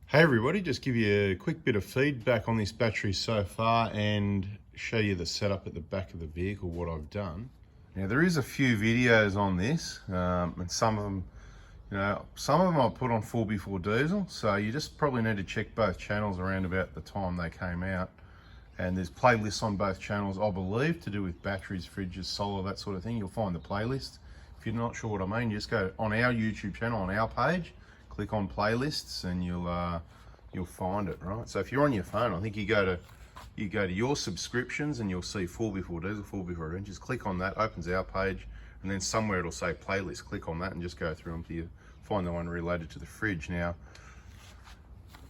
Hey everybody, just give you a quick bit of feedback on this battery so far and show you the setup at the back of the vehicle, what I've done. Now there is a few videos on this and some of them I'll put on full before diesel, so you just probably need to check both channels around about the time they came out. And there's playlists on both channels, I believe, to do with batteries, fridges, solar, that sort of thing. You'll find the playlist. If you're not sure what I mean, you just go on our YouTube channel, on our page, click on playlists, and you'll find it, right? So if you're on your phone, I think you go to your subscriptions, and you'll see full before diesel, full before engine. Just click on that, opens our page, and then somewhere it'll say playlist. Click on that and just go through them till you find the one related to the fridge. Now,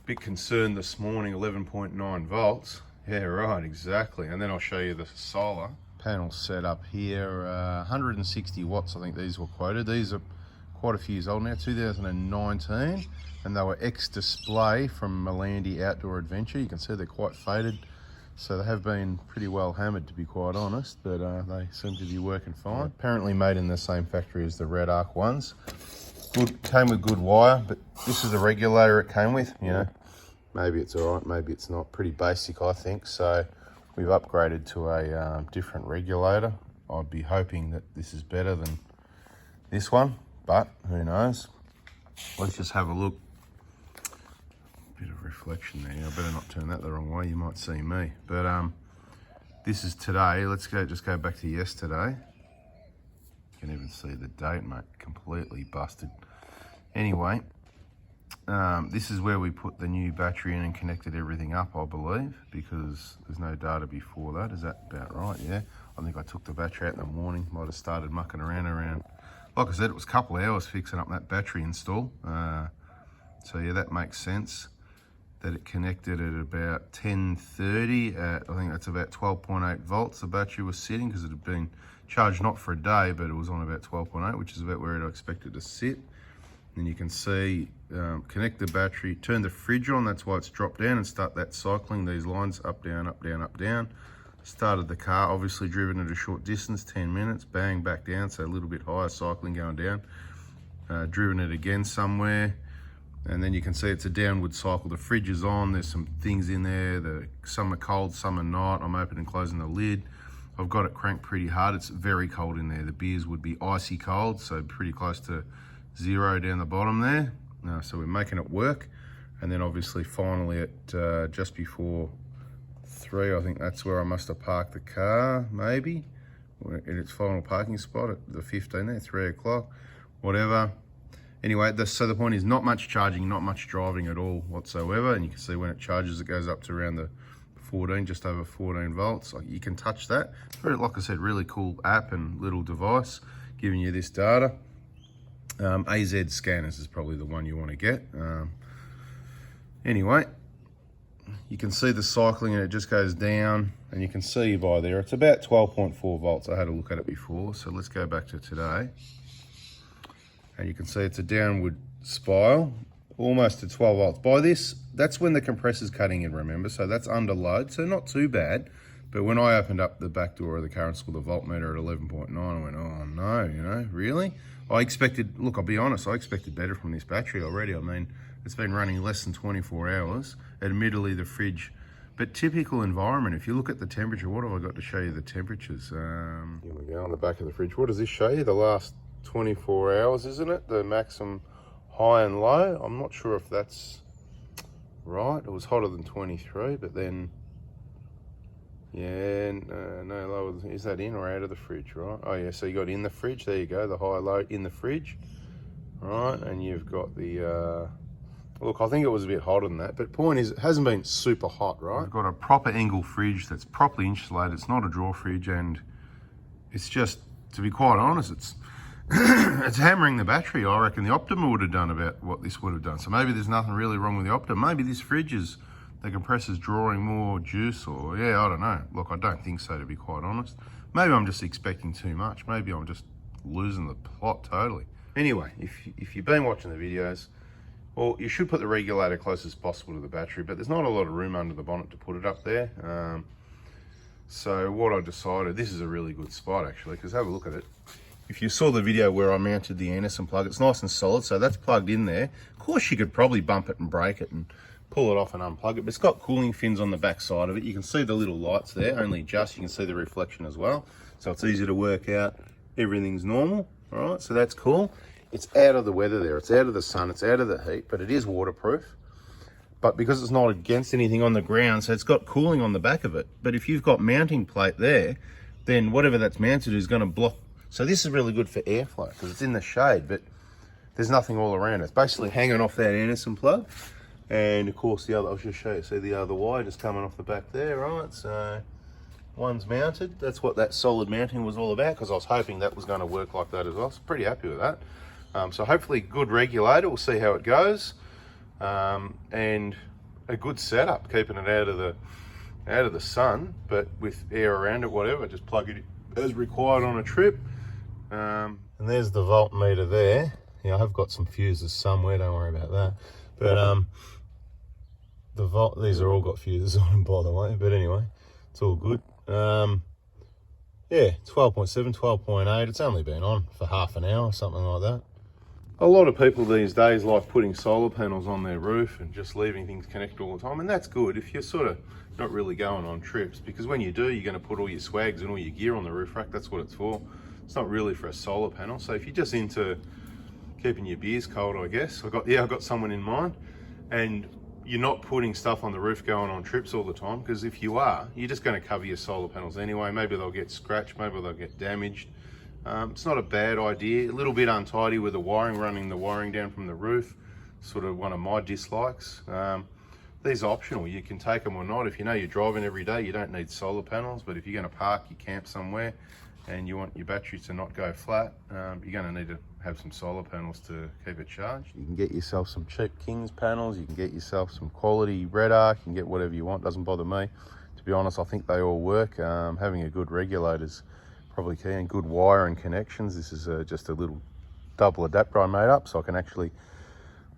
bit concerned this morning, 11.9 volts. Yeah, right, exactly. And then I'll show you the solar panel set up here. 160 watts, I think these were quoted. These are quite a few years old now, 2019, and they were ex-display from Melandi Outdoor Adventure. You can see they're quite faded, so they have been pretty well hammered, to be quite honest, but they seem to be working fine. Yeah, apparently made in the same factory as the Redarc ones. Good, came with good wire, but this is the regulator it came with, you know. Maybe it's all right, maybe it's not. Pretty basic, I think. So we've upgraded to a different regulator. I'd be hoping that this is better than this one, but who knows? Let's just have a look. Bit of reflection there. I better not turn that the wrong way. You might see me. But this is today. Let's just go back to yesterday. You can even see the date, mate. Completely busted. Anyway. This is where we put the new battery in and connected everything up, I believe, because there's no data before that. Is that about right? Yeah. I think I took the battery out in the morning. Might have started mucking around. Like I said, it was a couple of hours fixing up that battery install. So yeah, that makes sense. That it connected at about 10:30 at, I think that's about 12.8 volts. The battery was sitting because it had been charged not for a day, but it was on about 12.8, which is about where I'd expect it to sit. And you can see, connect the battery, turn the fridge on, that's why it's dropped down, and start that cycling, these lines, up, down, up, down, up, down. Started the car, obviously driven at a short distance, 10 minutes, bang, back down, so a little bit higher, cycling going down. Driven it again somewhere, and then you can see it's a downward cycle. The fridge is on, there's some things in there, some are cold, some are not. I'm opening and closing the lid. I've got it cranked pretty hard, it's very cold in there. The beers would be icy cold, so pretty close to 0 down the bottom there. So we're making it work. And then obviously finally at just before 3, I think that's where I must have parked the car, maybe, in its final parking spot at the 15 there, 3 o'clock, whatever. Anyway, so the point is not much charging, not much driving at all whatsoever. And you can see when it charges, it goes up to around the 14, just over 14 volts. Like, you can touch that. Very, like I said, really cool app and little device giving you this data. AZ scanners is probably the one you want to get. Anyway, you can see the cycling and it just goes down, and you can see by there it's about 12.4 volts. I had a look at it before, so let's go back to today. And you can see it's a downward spiral, almost to 12 volts. By this, that's when the compressor's cutting in, remember? So that's under load, so not too bad. But when I opened up the back door of the car and saw the voltmeter at 11.9, I went, oh no, you know, really? I expected, look, I'll be honest, I expected better from this battery already. I mean, it's been running less than 24 hours. Admittedly, the fridge, but typical environment. If you look at the temperature, what have I got to show you the temperatures? Here we go, on the back of the fridge. What does this show you? The last 24 hours, isn't it? The maximum high and low. I'm not sure if that's right. It was hotter than 23, but then, yeah, no lower. Is that in or out of the fridge, right? Oh yeah, so you got in the fridge, there you go, the high, low in the fridge, right? And you've got the, look, I think it was a bit hotter than that, but point is, it hasn't been super hot, right? We've got a proper Engel fridge that's properly insulated. It's not a drawer fridge, and it's just, to be quite honest, it's it's hammering the battery. I reckon the Optima would have done about what this would have done. So maybe there's nothing really wrong with the Optima. Maybe this fridge is, the compressor's drawing more juice, or yeah, I don't know. Look, I don't think so, to be quite honest. Maybe I'm just expecting too much. Maybe I'm just losing the plot totally. Anyway, if you've been watching the videos, well, you should put the regulator close as possible to the battery, but there's not a lot of room under the bonnet to put it up there. So what I decided, this is a really good spot actually, because have a look at it. if you saw the video where I mounted the Anderson plug, it's nice and solid, so that's plugged in there. Of course, you could probably bump it and break it and pull it off and unplug it, but it's got cooling fins on the back side of it. You can see the little lights there, only just. You can see the reflection as well, so it's easy to work out everything's normal. All right, so that's cool. It's out of the weather there, it's out of the sun, it's out of the heat, but it is waterproof. But because it's not against anything on the ground, so it's got cooling on the back of it. But if you've got mounting plate there, then whatever that's mounted is going to block. So this is really good for airflow because it's in the shade, but there's nothing all around. It's basically hanging off that Anderson plug. And of course the other, I'll just show you, see the other wire just coming off the back there, right? So one's mounted. That's what that solid mounting was all about, because I was hoping that was going to work like that as well. So pretty happy with that. So hopefully good regulator, we'll see how it goes. And a good setup, keeping it out of the sun, but with air around it, whatever. Just plug it as required on a trip. And there's the voltmeter there. Yeah, I've got some fuses somewhere, don't worry about that. But these are all got fuses on them, by the way, but anyway, it's all good. Yeah, 12.7, 12.8, it's only been on for half an hour, something like that. A lot of people these days like putting solar panels on their roof and just leaving things connected all the time, and that's good if you're sort of not really going on trips, because when you do, you're going to put all your swags and all your gear on the roof rack. That's what it's for. It's not really for a solar panel. So if you're just into keeping your beers cold, I guess, I've got someone in mind, and you're not putting stuff on the roof going on trips all the time, because if you are, you're just going to cover your solar panels anyway. Maybe they'll get scratched, maybe they'll get damaged. It's not a bad idea. A little bit untidy with the wiring, running the wiring down from the roof, sort of one of my dislikes. These are optional, you can take them or not. If you know you're driving every day, you don't need solar panels, but if you're going to park, you camp somewhere, and you want your batteries to not go flat, you're going to need to have some solar panels to keep it charged. You can get yourself some cheap King's panels, you can get yourself some quality Redarc, you can get whatever you want, doesn't bother me. To be honest, I think they all work. Having a good regulator's probably key, and good wire and connections. This is just a little double adapter I made up, so I can actually,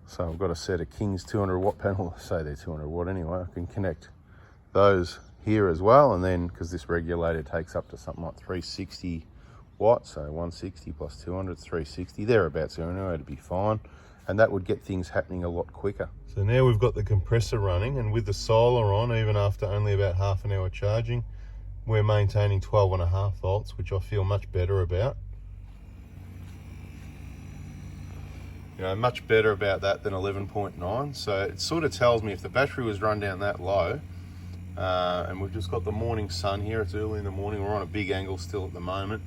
so I've got a set of King's 200 watt panel, say they're 200 watt anyway, I can connect those here as well, and then because this regulator takes up to something like 360 watts, so 160 plus 200 is 360, thereabouts, so anyway, it'd be fine, and that would get things happening a lot quicker. So now we've got the compressor running, and with the solar on, even after only about half an hour charging, we're maintaining 12.5 volts, which I feel much better about. You know, much better about that than 11.9. So it sort of tells me if the battery was run down that low, and we've just got the morning sun here, it's early in the morning, we're on a big angle still at the moment.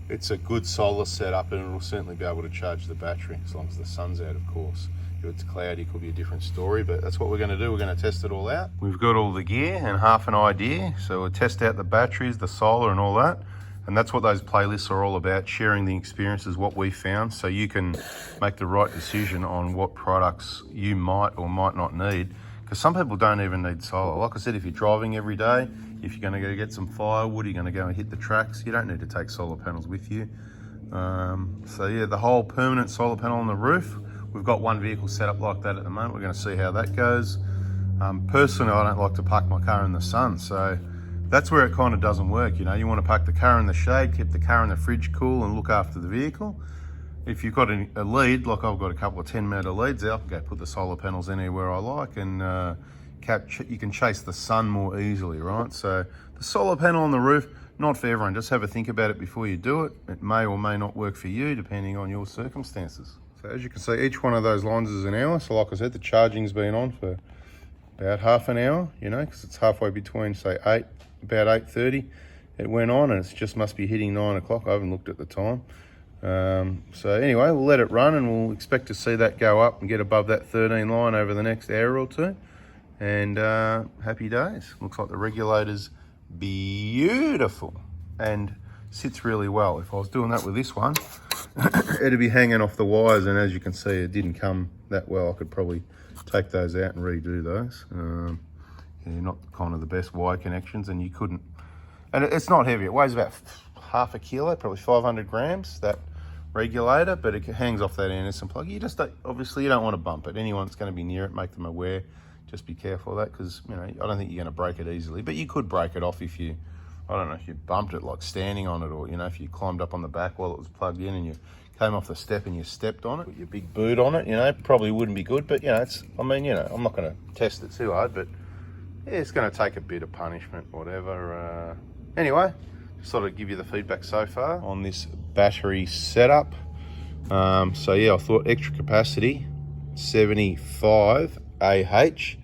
It's a good solar setup, and it'll certainly be able to charge the battery, as long as the sun's out, of course. If it's cloudy, it could be a different story, but that's what we're going to do. We're going to test it all out. We've got all the gear and half an idea, so we'll test out the batteries, the solar and all that. And that's what those playlists are all about, sharing the experiences, what we found, so you can make the right decision on what products you might or might not need. Because some people don't even need solar. Like I said, if you're driving every day, if you're going to go get some firewood, you're going to go and hit the tracks, you don't need to take solar panels with you. So yeah, the whole permanent solar panel on the roof, we've got one vehicle set up like that at the moment. We're going to see how that goes. Personally, I don't like to park my car in the sun, so that's where it kind of doesn't work. You know, you want to park the car in the shade, keep the car in the fridge cool, and look after the vehicle. If you've got a lead, like I've got a couple of 10-metre leads out, I can go put the solar panels anywhere I like, and you can chase the sun more easily, right? So the solar panel on the roof, not for everyone. Just have a think about it before you do it. It may or may not work for you, depending on your circumstances. So as you can see, each one of those lines is an hour. So like I said, the charging's been on for about half an hour, you know, because it's halfway between, say, about 8:30. It went on, and it just must be hitting 9 o'clock. I haven't looked at the time. So anyway, we'll let it run, and we'll expect to see that go up and get above that 13 line over the next hour or two. And happy days. Looks like the regulator's beautiful and sits really well. If I was doing that with this one, it'd be hanging off the wires, and as you can see, it didn't come that well. I could probably take those out and redo those. Yeah, not kind of the best wire connections, and you couldn't, and it's not heavy. It weighs about half a kilo, probably 500 grams, that regulator, but it hangs off that Anderson plug. You just don't, obviously you don't want to bump it. Anyone that's going to be near it, make them aware. Just be careful of that, because you know, I don't think you're going to break it easily, but you could break it off if you I don't know if you bumped it like standing on it, or, you know, if you climbed up on the back while it was plugged in and you came off the step and you stepped on it, put your big boot on it, you know, probably wouldn't be good. But, you know, I mean, you know, I'm not going to test it too hard, but yeah, it's going to take a bit of punishment, whatever. Anyway, just thought I'd give you the feedback so far on this battery setup. So yeah, I thought extra capacity, 75 AH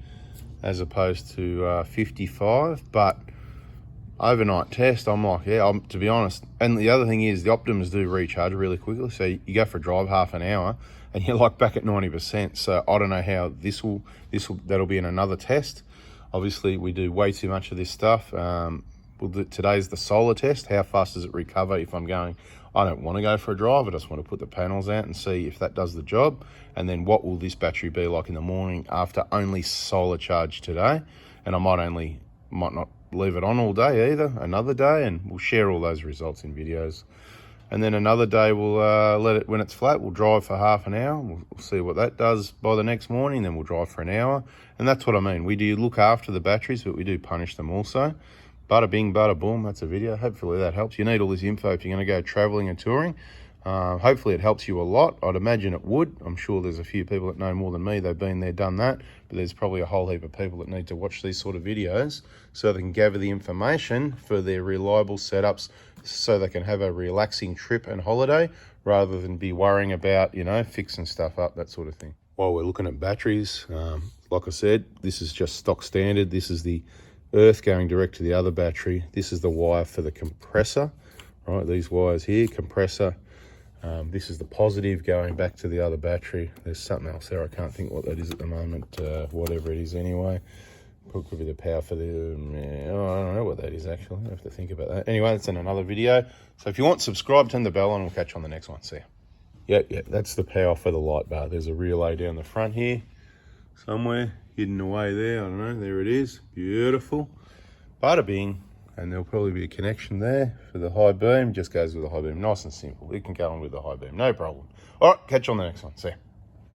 as opposed to 55, but overnight test, I'm like, yeah, to be honest. And the other thing is the Optimus do recharge really quickly. So you go for a drive half an hour and you're like back at 90%. So I don't know how that'll be in another test. Obviously we do way too much of this stuff. Today's the solar test. How fast does it recover if I'm going, I don't want to go for a drive, I just want to put the panels out and see if that does the job. And then what will this battery be like in the morning after only solar charge today? And I might not leave it on all day either, another day, and we'll share all those results in videos. And then another day we'll let it, when it's flat, we'll drive for half an hour. We'll see what that does by the next morning, then we'll drive for an hour. And that's what I mean. We do look after the batteries, but we do punish them also. Bada bing, bada boom, that's a video. Hopefully that helps. You need all this info if you're going to go traveling and touring. Hopefully it helps you a lot. I'd imagine it would. I'm sure there's a few people that know more than me. They've been there, done that. But there's probably a whole heap of people that need to watch these sort of videos so they can gather the information for their reliable setups so they can have a relaxing trip and holiday rather than be worrying about, you know, fixing stuff up, that sort of thing. While we're looking at batteries, like I said, this is just stock standard. This is the earth going direct to the other battery. This is the wire for the compressor, right? These wires here, compressor. This is the positive going back to the other battery. There's something else there. I can't think what that is at the moment. Whatever it is anyway. Could be the power for the, I don't know what that is actually. I have to think about that. Anyway, that's in another video. So if you want, subscribe, turn the bell on, we'll catch you on the next one. See ya. Yeah, that's the power for the light bar. There's a relay down the front here somewhere, hidden away there. I don't know, there it is. Beautiful. Bada bing. And there'll probably be a connection there for the high beam. Just goes with the high beam. Nice and simple. It can go on with the high beam, no problem. All right, catch you on the next one. See ya.